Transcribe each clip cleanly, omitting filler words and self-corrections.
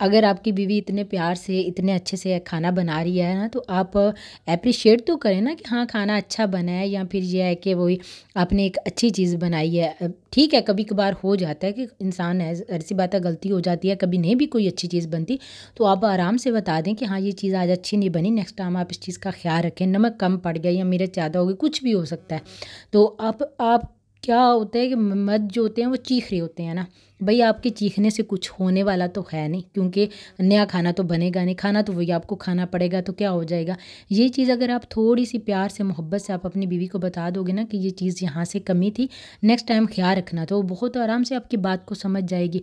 اگر آپ کی بیوی اتنے پیار سے اتنے اچھے سے کھانا بنا رہی ہے نا، تو آپ اپریشیٹ تو کریں نا کہ ہاں کھانا اچھا بنا ہے، یا پھر یہ ہے کہ وہی آپ نے ایک اچھی چیز بنائی ہے۔ ٹھیک ہے کبھی کبھار ہو جاتا ہے کہ انسان ہے، ایسی بات ہے غلطی ہو جاتی ہے، کبھی نہیں بھی کوئی اچھی چیز بنتی، تو آپ آرام سے بتا دیں کہ ہاں یہ چیز آج اچھی نہیں بنی، نیکسٹ ٹائم آپ اس چیز کا خیال رکھیں، نمک کم پڑ گیا یا مرچ زیادہ ہو گئی، کچھ بھی ہو سکتا ہے۔ تو آپ کیا ہوتا ہے کہ مرد جو ہوتے ہیں وہ چیخ رہے ہوتے ہیں نا، بھئی آپ کے چیخنے سے کچھ ہونے والا تو ہے نہیں، کیونکہ نیا کھانا تو بنے گا نہیں، کھانا تو وہی آپ کو کھانا پڑے گا، تو کیا ہو جائے گا۔ یہ چیز اگر آپ تھوڑی سی پیار سے محبت سے آپ اپنی بیوی کو بتا دو گے نا کہ یہ چیز یہاں سے کمی تھی، نیکسٹ ٹائم خیال رکھنا، تو وہ بہت آرام سے آپ کی بات کو سمجھ جائے گی،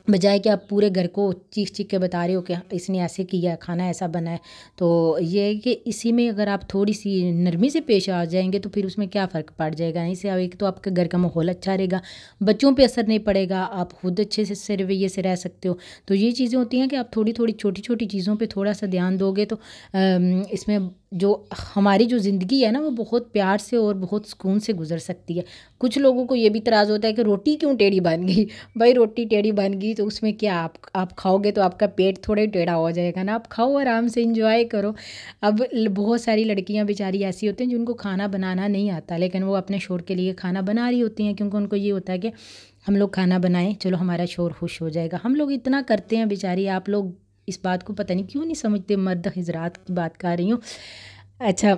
بجائے کہ آپ پورے گھر کو چیخ چیخ کے بتا رہے ہو کہ اس نے ایسے کیا ہے، کھانا ایسا بنا ہے۔ تو یہ ہے کہ اسی میں اگر آپ تھوڑی سی نرمی سے پیش آ جائیں گے تو پھر اس میں کیا فرق پڑ جائے گا، اس سے ایک تو آپ کے گھر کا ماحول اچھا رہے گا، بچوں پہ اثر نہیں پڑے گا، آپ خود اچھے سے رویے سے رہ سکتے ہو۔ تو یہ چیزیں ہوتی ہیں کہ آپ تھوڑی تھوڑی چھوٹی چھوٹی چیزوں پہ تھوڑا سا دھیان دو گے تو اس میں جو ہماری جو زندگی ہے نا وہ بہت پیار سے اور بہت سکون سے گزر سکتی ہے۔ کچھ لوگوں کو یہ بھی اعتراض ہوتا ہے کہ روٹی کیوں ٹیڑھی بن گئی، بھائی روٹی ٹیڑھی بن گئی تو اس میں کیا، آپ کھاؤ گے تو آپ کا پیٹ تھوڑے ٹیڑھا ہو جائے گا نا، آپ کھاؤ آرام سے انجوائے کرو۔ اب بہت ساری لڑکیاں بیچاری ایسی ہوتی ہیں جن کو کھانا بنانا نہیں آتا، لیکن وہ اپنے شوہر کے لیے کھانا بنا رہی ہوتی ہیں، کیونکہ ان کو یہ ہوتا ہے کہ ہم لوگ کھانا بنائیں، چلو ہمارا شوہر خوش ہو جائے گا۔ ہم لوگ اتنا کرتے ہیں بیچاری، آپ لوگ اس بات کو پتہ نہیں کیوں نہیں سمجھتے، مرد حضرات کی بات کر رہی ہوں۔ اچھا،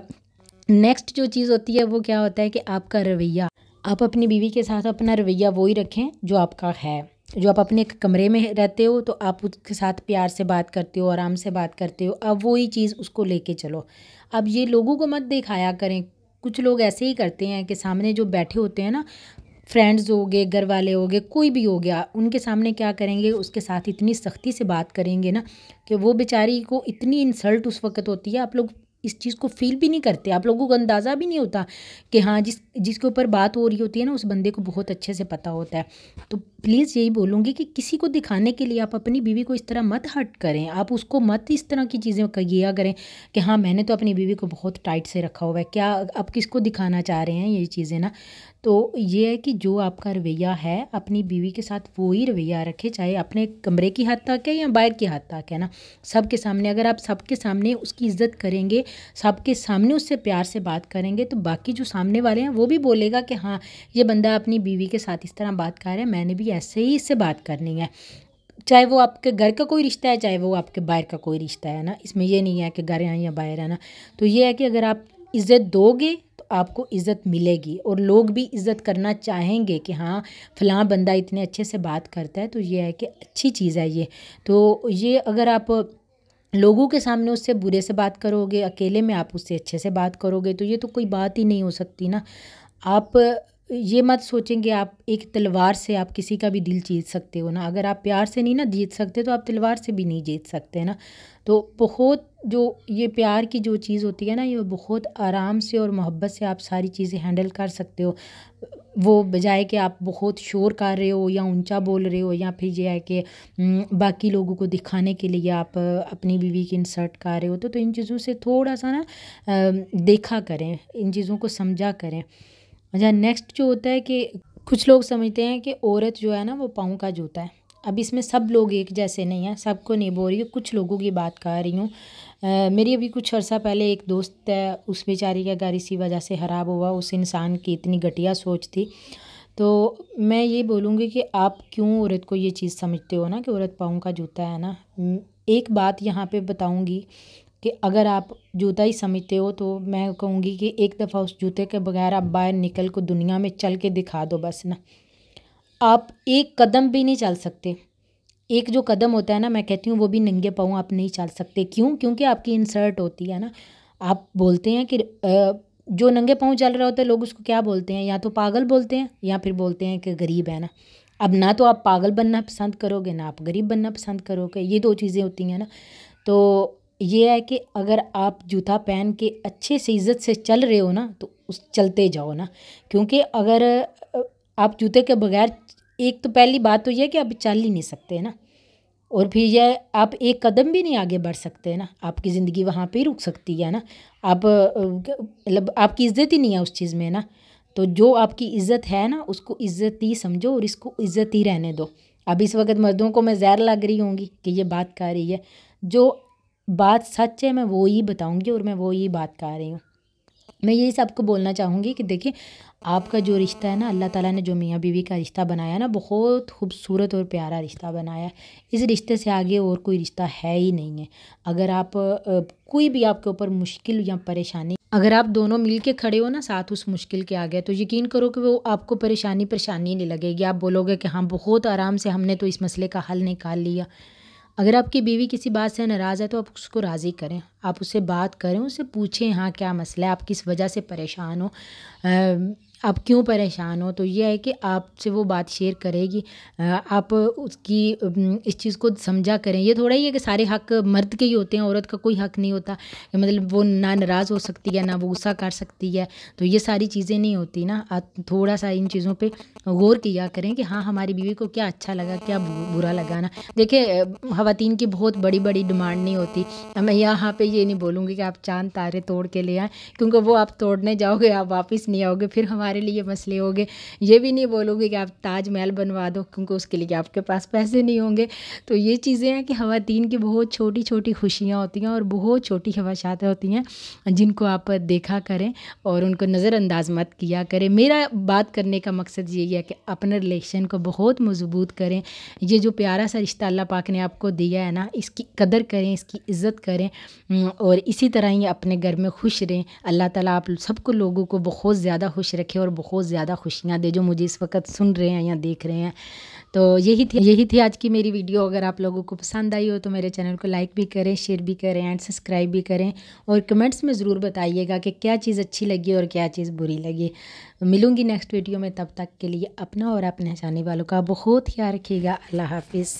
نیکسٹ جو چیز ہوتی ہے وہ کیا ہوتا ہے کہ آپ کا رویہ، آپ اپنی بیوی کے ساتھ اپنا رویہ وہی رکھیں جو آپ کا ہے۔ جو آپ اپنے ایک کمرے میں رہتے ہو تو آپ اس کے ساتھ پیار سے بات کرتے ہو، آرام سے بات کرتے ہو، اب وہی چیز اس کو لے کے چلو۔ اب یہ لوگوں کو مت دکھایا کریں، کچھ لوگ ایسے ہی کرتے ہیں کہ سامنے جو بیٹھے ہوتے ہیں نا، فرینڈز ہو گئے، گھر والے ہو گئے، کوئی بھی ہو گیا، ان کے سامنے کیا کریں گے، اس کے ساتھ اتنی سختی سے بات کریں گے نا کہ وہ بیچاری کو اتنی انسلٹ اس وقت ہوتی ہے، آپ لوگ اس چیز کو فیل بھی نہیں کرتے، آپ لوگوں کو اندازہ بھی نہیں ہوتا کہ ہاں جس کے اوپر بات ہو رہی ہوتی ہے نا اس بندے کو بہت اچھے سے پتہ ہوتا ہے۔ تو پلیز یہی بولوں گی کہ کسی کو دکھانے کے لیے آپ اپنی بیوی کو اس طرح مت ہرٹ کریں، آپ اس کو مت اس طرح کی چیزیں کیا کریں کہ ہاں میں نے تو اپنی بیوی کو بہت ٹائٹ سے رکھا ہوا ہے، کیا آپ کس کو دکھانا چاہ رہے ہیں یہ چیزیں نا۔ تو یہ ہے کہ جو آپ کا رویہ ہے اپنی بیوی کے ساتھ وہی رویہ رکھے، چاہے اپنے کمرے کی حد تک ہے یا باہر کی حد تک ہے نا، سب کے سامنے اگر آپ سب کے سامنے اس کی عزت کریں گے، سب کے سامنے اس سے پیار سے بات کریں گے، تو باقی جو سامنے والے ہیں وہ بھی بولے گا کہ ہاں یہ بندہ اپنی بیوی کے ساتھ اس طرح بات کر رہا ہے، میں نے بھی ایسے ہی اس سے بات کرنی ہے، چاہے وہ آپ کے گھر کا کوئی رشتہ ہے، چاہے وہ آپ کے باہر کا کوئی رشتہ ہے نا، اس میں یہ نہیں ہے کہ گھر ہیں یا باہر ہے نا۔ تو یہ ہے کہ اگر آپ عزت دو گے تو آپ کو عزت ملے گی، اور لوگ بھی عزت کرنا چاہیں گے کہ ہاں فلاں بندہ اتنے اچھے سے بات کرتا ہے، تو یہ ہے کہ اچھی چیز ہے یہ۔ تو یہ اگر آپ لوگوں کے سامنے اس سے برے سے بات کرو گے، اکیلے میں آپ اس سے اچھے سے بات کرو گے، تو یہ تو کوئی بات ہی نہیں ہو سکتی نا۔ آپ یہ مت سوچیں گے آپ ایک تلوار سے آپ کسی کا بھی دل جیت سکتے ہو نا، اگر آپ پیار سے نہیں نا جیت سکتے تو آپ تلوار سے بھی نہیں جیت سکتے نا۔ تو بہت جو یہ پیار کی جو چیز ہوتی ہے نا، یہ بہت آرام سے اور محبت سے آپ ساری چیزیں ہینڈل کر سکتے ہو، وہ بجائے کہ آپ بہت شور کر رہے ہو یا اونچا بول رہے ہو، یا پھر یہ ہے کہ باقی لوگوں کو دکھانے کے لیے آپ اپنی بیوی کی انسلٹ کر رہے ہو، تو ان چیزوں سے تھوڑا سا نا دیکھا کریں، ان چیزوں کو سمجھا کریں۔ اچھا، نیکسٹ جو ہوتا ہے کہ کچھ لوگ سمجھتے ہیں کہ عورت جو ہے نا وہ پاؤں کا جوتا ہے۔ اب اس میں سب لوگ ایک جیسے نہیں ہیں، سب کو نہیں بول رہی ہوں، کچھ لوگوں کی بات کر رہی ہوں۔ میری ابھی کچھ عرصہ پہلے ایک دوست ہے، اس بیچاری کا گھر اسی وجہ سے خراب ہوا، اس انسان کی اتنی گھٹیا سوچ تھی۔ تو میں یہ بولوں گی کہ آپ کیوں عورت کو یہ چیز سمجھتے ہو نا کہ عورت پاؤں کا جوتا ہے نا۔ ایک بات یہاں پہ بتاؤں گی کہ اگر آپ جوتا ہی سمجھتے ہو تو میں کہوں گی کہ ایک دفعہ اس جوتے کے بغیر آپ باہر نکل کو دنیا میں چل کے دکھا دو بس نا، آپ ایک قدم بھی نہیں چل سکتے۔ ایک جو قدم ہوتا ہے نا، میں کہتی ہوں وہ بھی ننگے پاؤں آپ نہیں چل سکتے، کیوں؟ کیونکہ آپ کی انسلٹ ہوتی ہے نا۔ آپ بولتے ہیں کہ جو ننگے پاؤں چل رہا ہوتا ہے لوگ اس کو کیا بولتے ہیں، یا تو پاگل بولتے ہیں یا پھر بولتے ہیں کہ غریب ہے نا۔ اب نہ تو آپ پاگل بننا پسند کرو گے، نہ آپ غریب بننا پسند کرو گے، یہ دو چیزیں ہوتی ہیں نا۔ تو یہ ہے کہ اگر آپ جوتا پہن کے اچھے سے عزت سے چل رہے ہو نا تو چلتے جاؤ نا، کیونکہ اگر آپ جوتے کے بغیر، ایک تو پہلی بات تو یہ کہ آپ چل ہی نہیں سکتے نا، اور پھر یہ آپ ایک قدم بھی نہیں آگے بڑھ سکتے نا، آپ کی زندگی وہاں پہ ہی رک سکتی ہے نا۔ آپ مطلب آپ کی عزت ہی نہیں ہے اس چیز میں نا۔ تو جو آپ کی عزت ہے نا اس کو عزت ہی سمجھو اور اس کو عزت ہی رہنے دو۔ اب اس وقت مردوں کو میں زہر لگ رہی ہوں گی کہ یہ بات کر رہی ہے، جو بات سچ ہے میں وہی بتاؤں گی اور میں وہی بات کر رہی ہوں۔ میں یہی سب کو بولنا چاہوں گی کہ دیکھیں آپ کا جو رشتہ ہے نا، اللہ تعالیٰ نے جو میاں بیوی کا رشتہ بنایا نا، بہت خوبصورت اور پیارا رشتہ بنایا ہے۔ اس رشتے سے آگے اور کوئی رشتہ ہے ہی نہیں ہے۔ اگر آپ کوئی بھی آپ کے اوپر مشکل یا پریشانی، اگر آپ دونوں مل کے کھڑے ہو نا ساتھ اس مشکل کے آگے، تو یقین کرو کہ وہ آپ کو پریشانی نہیں لگے گی۔ آپ بولو گے کہ ہاں بہت آرام سے ہم نے تو اس مسئلے کا حل نکال لیا۔ اگر آپ کی بیوی کسی بات سے ناراض ہے تو آپ اس کو راضی کریں، آپ اس سے بات کریں، اس سے پوچھیں ہاں کیا مسئلہ ہے، آپ کس وجہ سے پریشان ہو، آپ کیوں پریشان ہو۔ تو یہ ہے کہ آپ سے وہ بات شیئر کرے گی، آپ اس کی اس چیز کو سمجھا کریں۔ یہ تھوڑا ہی ہے کہ سارے حق مرد کے ہی ہوتے ہیں، عورت کا کوئی حق نہیں ہوتا کہ مطلب وہ نہ ناراض ہو سکتی ہے نہ وہ غصہ کر سکتی ہے، تو یہ ساری چیزیں نہیں ہوتی نا۔ آپ تھوڑا سا ان چیزوں پہ غور کیا کریں کہ ہاں ہماری بیوی کو کیا اچھا لگا کیا برا لگا نا۔ دیکھیں خواتین کی بہت بڑی بڑی ڈیمانڈ نہیں ہوتی۔ میں یہاں پہ یہ نہیں بولوں گی کہ آپ چاند تارے توڑ کے لے آئیں، کیونکہ وہ آپ توڑنے جاؤ گے آپ واپس نہیں آؤ گے، پھر ہمارے لیے مسئلے ہوگے۔ یہ بھی نہیں بولوں گی کہ آپ تاج محل بنوا دو، کیونکہ اس کے لیے آپ کے پاس پیسے نہیں ہوں گے۔ تو یہ چیزیں ہیں کہ خواتین کی بہت چھوٹی چھوٹی خوشیاں ہوتی ہیں اور بہت چھوٹی خواہشاتیں ہوتی ہیں جن کو آپ دیکھا کریں اور ان کو نظر انداز مت کیا کریں۔ میرا بات کرنے کا مقصد یہی ہے کہ اپنے ریلیشن کو بہت مضبوط کریں۔ یہ جو پیارا سا رشتہ اللہ پاک نے آپ کو دیا ہے نا، اس کی قدر کریں، اس کی عزت کریں، اور اسی طرح ہی اپنے گھر میں خوش رہیں۔ اللہ تعالیٰ آپ سب کو لوگوں کو بہت زیادہ خوش رکھے اور بہت زیادہ خوشیاں دے جو مجھے اس وقت سن رہے ہیں یا دیکھ رہے ہیں۔ تو یہی تھی آج کی میری ویڈیو۔ اگر آپ لوگوں کو پسند آئی ہو تو میرے چینل کو لائک بھی کریں، شیئر بھی کریں اینڈ سبسکرائب بھی کریں، اور کمنٹس میں ضرور بتائیے گا کہ کیا چیز اچھی لگی اور کیا چیز بری لگی۔ ملوں گی نیکسٹ ویڈیو میں، تب تک کے لیے اپنا اور اپنے چاہنے والوں کا بہت خیال رکھیے گا۔ اللہ حافظ۔